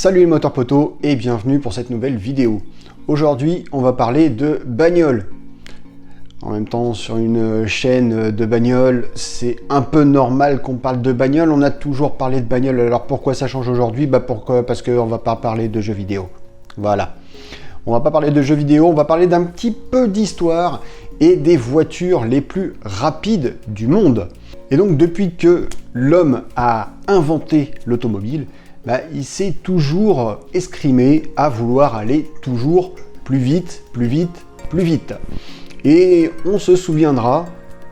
Salut les moteurs potos et bienvenue pour cette nouvelle vidéo. Aujourd'hui, on va parler de bagnole. En même temps, sur une chaîne de bagnole, c'est un peu normal qu'on parle de bagnole. On a toujours parlé de bagnole. Alors pourquoi ça change aujourd'hui? Pourquoi? Parce qu'on va pas parler de jeux vidéo. Voilà. On va pas parler de jeux vidéo, on va parler d'un petit peu d'histoire et des voitures les plus rapides du monde. Et donc, depuis que l'homme a inventé l'automobile, il s'est toujours escrimé à vouloir aller toujours plus vite, plus vite, plus vite. Et on se souviendra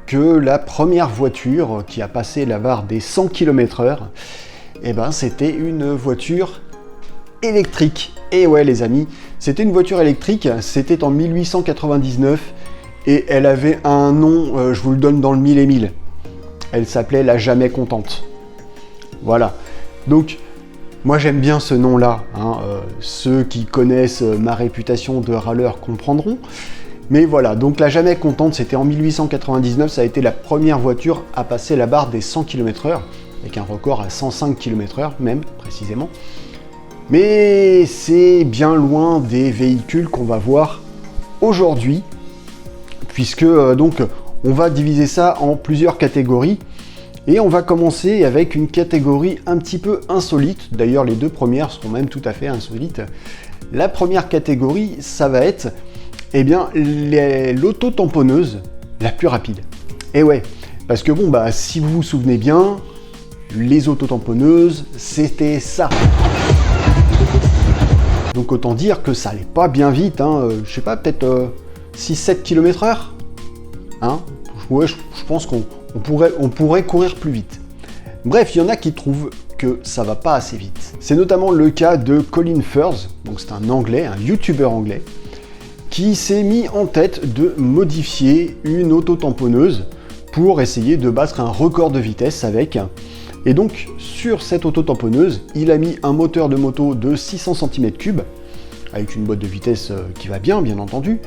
que la première voiture qui a passé la barre des 100 km/h, c'était une voiture électrique. Et ouais les amis, c'était une voiture électrique, c'était en 1899 et elle avait un nom, je vous le donne dans le mille et mille. Elle s'appelait la Jamais Contente. Voilà. Donc, moi j'aime bien ce nom-là, ceux qui connaissent ma réputation de râleur comprendront. Mais voilà, donc la Jamais Contente, c'était en 1899, ça a été la première voiture à passer la barre des 100 km/h, avec un record à 105 km/h même, précisément. Mais c'est bien loin des véhicules qu'on va voir aujourd'hui, puisque on va diviser ça en plusieurs catégories. Et on va commencer avec une catégorie un petit peu insolite. D'ailleurs, les deux premières seront même tout à fait insolites. La première catégorie, ça va être l'auto-tamponneuse la plus rapide. Et ouais, parce que si vous vous souvenez bien, les autotamponneuses, c'était ça. Donc autant dire que ça allait pas bien vite, je sais pas, peut-être 6-7 km/h. Ouais, je pense qu'on pourrait courir plus vite. Bref, il y en a qui trouvent que ça va pas assez vite. C'est notamment le cas de Colin Furze, donc c'est un anglais, un youtubeur anglais, qui s'est mis en tête de modifier une auto-tamponneuse pour essayer de battre un record de vitesse avec. Et donc, sur cette auto-tamponneuse, il a mis un moteur de moto de 600 cm3, avec une boîte de vitesse qui va bien entendu.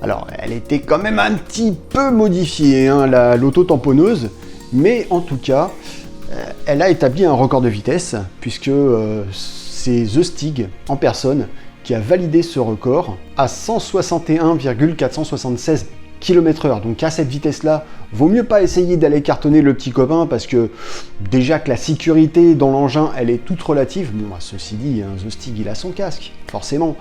Alors, elle était quand même un petit peu modifiée, l'auto-tamponneuse, mais en tout cas, elle a établi un record de vitesse, puisque c'est The Stig, en personne, qui a validé ce record à 161,476 km/h. Donc à cette vitesse-là, vaut mieux pas essayer d'aller cartonner le petit copain, parce que déjà que la sécurité dans l'engin, elle est toute relative. Bon, ceci dit, The Stig, il a son casque, forcément.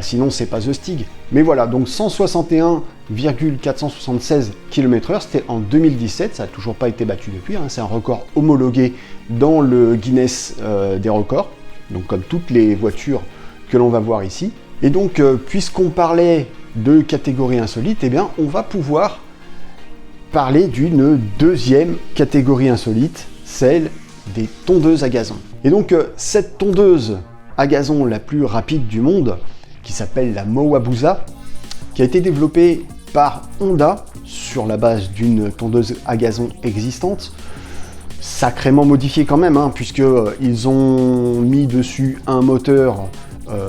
Sinon, c'est pas The Stig. Mais voilà, donc 161,476 km/h, c'était en 2017, ça n'a toujours pas été battu depuis, c'est un record homologué dans le Guinness des records, donc comme toutes les voitures que l'on va voir ici. Et donc, puisqu'on parlait de catégorie insolite, on va pouvoir parler d'une deuxième catégorie insolite, celle des tondeuses à gazon. Et donc, cette tondeuse à gazon la plus rapide du monde, qui s'appelle la Mowabusa, qui a été développée par Honda sur la base d'une tondeuse à gazon existante, sacrément modifiée quand même, puisqu'ils ont mis dessus un moteur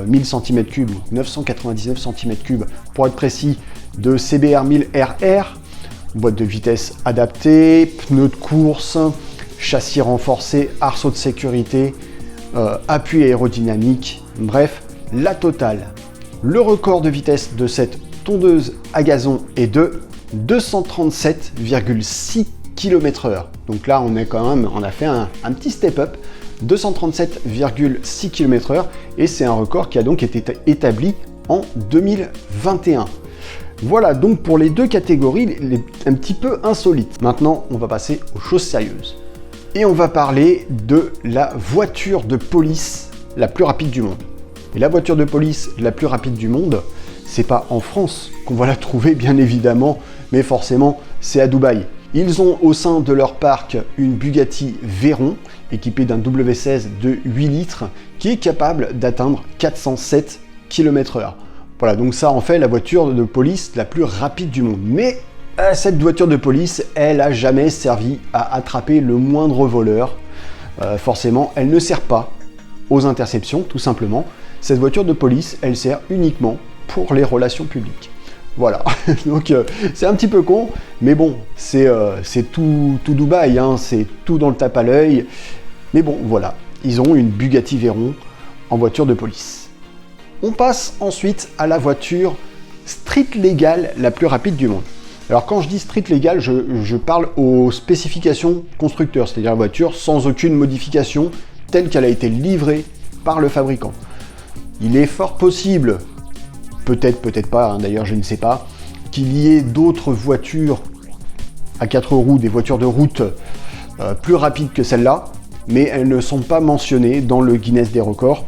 1000 cm3, 999 cm3 pour être précis, de CBR 1000RR, boîte de vitesse adaptée, pneus de course, châssis renforcé, arceaux de sécurité, appui aérodynamique, bref, la totale. Le record de vitesse de cette tondeuse à gazon est de 237,6 km/h. Donc là, on a fait un petit step-up, 237,6 km/h, et c'est un record qui a donc été établi en 2021. Voilà donc pour les deux catégories un petit peu insolites. Maintenant, on va passer aux choses sérieuses. Et on va parler de la voiture de police la plus rapide du monde. Et la voiture de police la plus rapide du monde, c'est pas en France qu'on va la trouver, bien évidemment, mais forcément, c'est à Dubaï. Ils ont au sein de leur parc une Bugatti Veyron, équipée d'un W16 de 8 litres, qui est capable d'atteindre 407 km/h. Voilà, donc ça en fait la voiture de police la plus rapide du monde. Mais cette voiture de police, elle a jamais servi à attraper le moindre voleur. Forcément, elle ne sert pas aux interceptions, tout simplement. Cette voiture de police, elle sert uniquement pour les relations publiques. Voilà, donc c'est un petit peu con, mais bon, c'est tout Dubaï, c'est tout dans le tape à l'œil. Mais bon, voilà, ils ont une Bugatti Veyron en voiture de police. On passe ensuite à la voiture street légale la plus rapide du monde. Alors quand je dis street légale, je parle aux spécifications constructeurs, c'est-à-dire la voiture sans aucune modification telle qu'elle a été livrée par le fabricant. Il est fort possible, peut-être, peut-être pas, hein, d'ailleurs je ne sais pas, qu'il y ait d'autres voitures à 4 roues, des voitures de route plus rapides que celle-là, mais elles ne sont pas mentionnées dans le Guinness des records.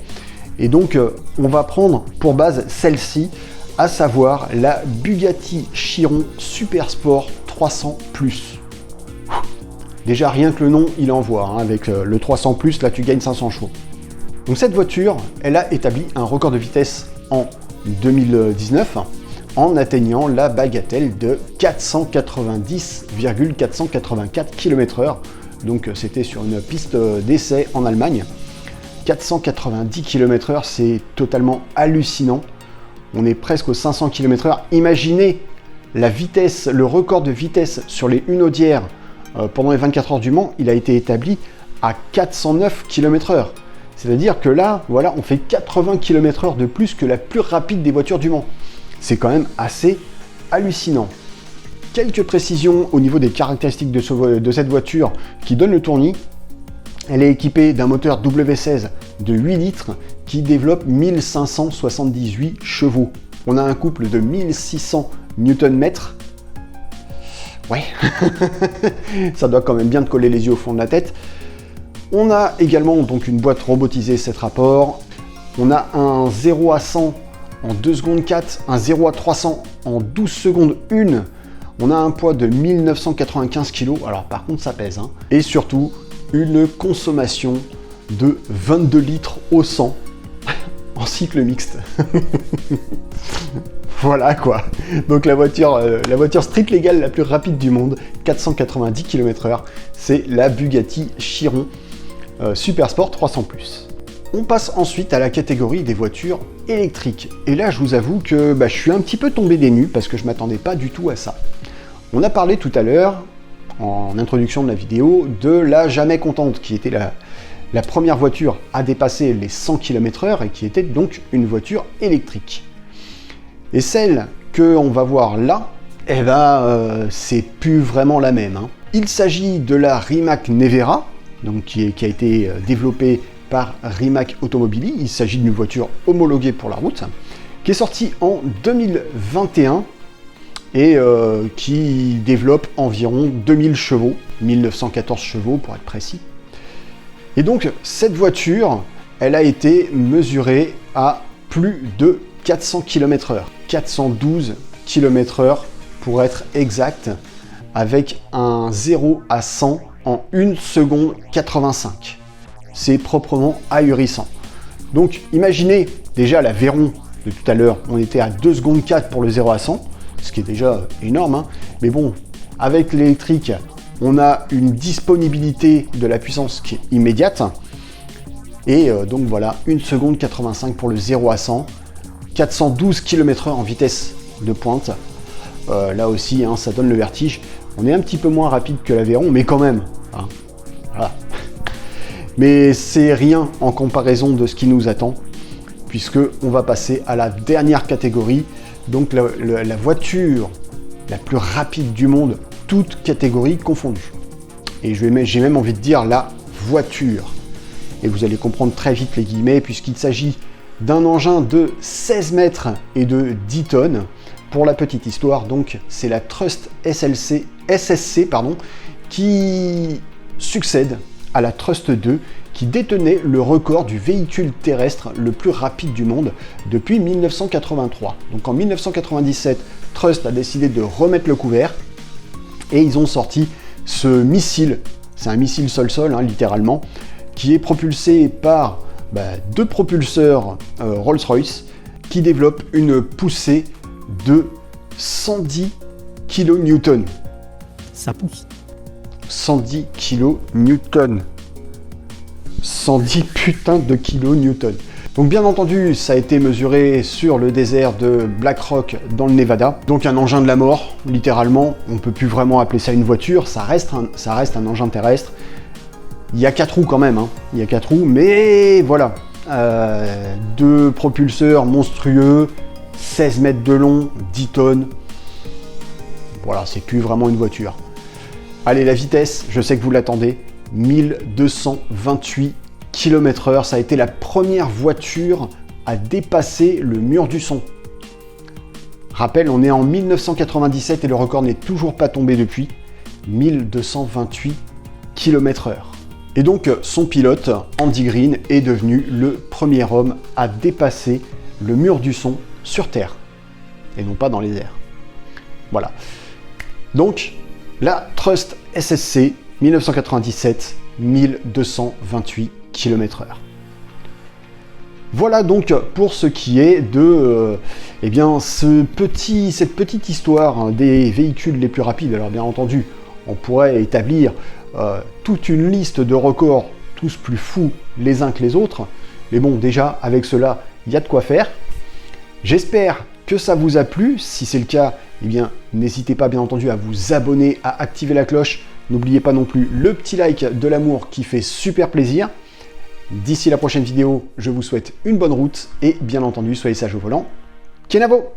Et donc on va prendre pour base celle-ci, à savoir la Bugatti Chiron Super Sport 300+. Déjà rien que le nom il envoie, hein, avec le 300+, là tu gagnes 500 chevaux. Donc cette voiture, elle a établi un record de vitesse en 2019 en atteignant la bagatelle de 490,484 km/h. Donc c'était sur une piste d'essai en Allemagne. 490 km/h, c'est totalement hallucinant. On est presque aux 500 km/h. Imaginez la vitesse, le record de vitesse sur les Hunaudières pendant les 24 heures du Mans, il a été établi à 409 km/h. C'est-à-dire que là, voilà, on fait 80 km/h de plus que la plus rapide des voitures du Mans. C'est quand même assez hallucinant. Quelques précisions au niveau des caractéristiques de cette voiture qui donne le tournis. Elle est équipée d'un moteur W16 de 8 litres qui développe 1578 chevaux. On a un couple de 1600 Nm. Ouais, ça doit quand même bien te coller les yeux au fond de la tête. On a également donc une boîte robotisée 7 rapports. On a un 0 à 100 en 2 secondes 4, un 0 à 300 en 12 secondes 1. On a un poids de 1995 kg, alors par contre ça pèse, hein. Et surtout, une consommation de 22 litres au 100 en cycle mixte. Voilà quoi. Donc la voiture street légale la plus rapide du monde, 490 km/h, c'est la Bugatti Chiron Super Sport 300+. On passe ensuite à la catégorie des voitures électriques. Et là, je vous avoue que je suis un petit peu tombé des nues parce que je ne m'attendais pas du tout à ça. On a parlé tout à l'heure, en introduction de la vidéo, de la Jamais Contente, qui était la première voiture à dépasser les 100 km/h et qui était donc une voiture électrique. Et celle qu'on va voir là, eh ben, c'est plus vraiment la même, hein. Il s'agit de la Rimac Nevera, donc qui a été développée par Rimac Automobili. Il s'agit d'une voiture homologuée pour la route, qui est sortie en 2021 et qui développe environ 2000 chevaux, 1914 chevaux pour être précis. Et donc cette voiture, elle a été mesurée à plus de 400 km/h, 412 km/h pour être exact, avec un 0 à 100 en 1 seconde 85. C'est proprement ahurissant. Donc imaginez déjà la Veyron de tout à l'heure, on était à 2 secondes 4 pour le 0 à 100, ce qui est déjà énorme, hein. Mais bon, avec l'électrique, on a une disponibilité de la puissance qui est immédiate. Et donc voilà, 1 seconde 85 pour le 0 à 100, 412 km/h en vitesse de pointe. Là aussi, hein, ça donne le vertige. On est un petit peu moins rapide que la Veyron, mais quand même, hein. Voilà. Mais c'est rien en comparaison de ce qui nous attend, puisque on va passer à la dernière catégorie, donc la voiture la plus rapide du monde, toutes catégories confondues. Et j'ai même envie de dire la voiture. Et vous allez comprendre très vite les guillemets, puisqu'il s'agit d'un engin de 16 mètres et de 10 tonnes. Pour la petite histoire, donc, c'est la Trust SSC, qui succède à la Trust 2, qui détenait le record du véhicule terrestre le plus rapide du monde depuis 1983. Donc en 1997, Trust a décidé de remettre le couvert et ils ont sorti ce missile, c'est un missile sol-sol, hein, littéralement, qui est propulsé par deux propulseurs Rolls-Royce qui développent une poussée de 110 kN. Ça pousse. 110 kN. 110 putains de kilonewtons. Donc bien entendu, ça a été mesuré sur le désert de Black Rock dans le Nevada. Donc un engin de la mort, littéralement. On ne peut plus vraiment appeler ça une voiture, ça reste un engin terrestre. Il y a 4 roues quand même, hein. Il y a 4 roues, mais voilà. Deux propulseurs monstrueux, 16 mètres de long, 10 tonnes. Voilà, c'est plus vraiment une voiture. Allez, la vitesse, je sais que vous l'attendez, 1228 km/h. Ça a été la première voiture à dépasser le mur du son. Rappel, on est en 1997 et le record n'est toujours pas tombé depuis. 1228 km/h. Et donc, son pilote, Andy Green, est devenu le premier homme à dépasser le mur du son sur Terre, et non pas dans les airs. Voilà. Donc, la Trust SSC 1997, 1228 km/h. Voilà donc pour ce qui est de eh bien, cette petite histoire des véhicules les plus rapides. Alors bien entendu, on pourrait établir toute une liste de records, tous plus fous les uns que les autres. Mais bon, déjà, avec cela, il y a de quoi faire. J'espère que ça vous a plu. Si c'est le cas, eh bien, n'hésitez pas, bien entendu, à vous abonner, à activer la cloche. N'oubliez pas non plus le petit like de l'amour qui fait super plaisir. D'ici la prochaine vidéo, je vous souhaite une bonne route et bien entendu, soyez sages au volant. Kenavo!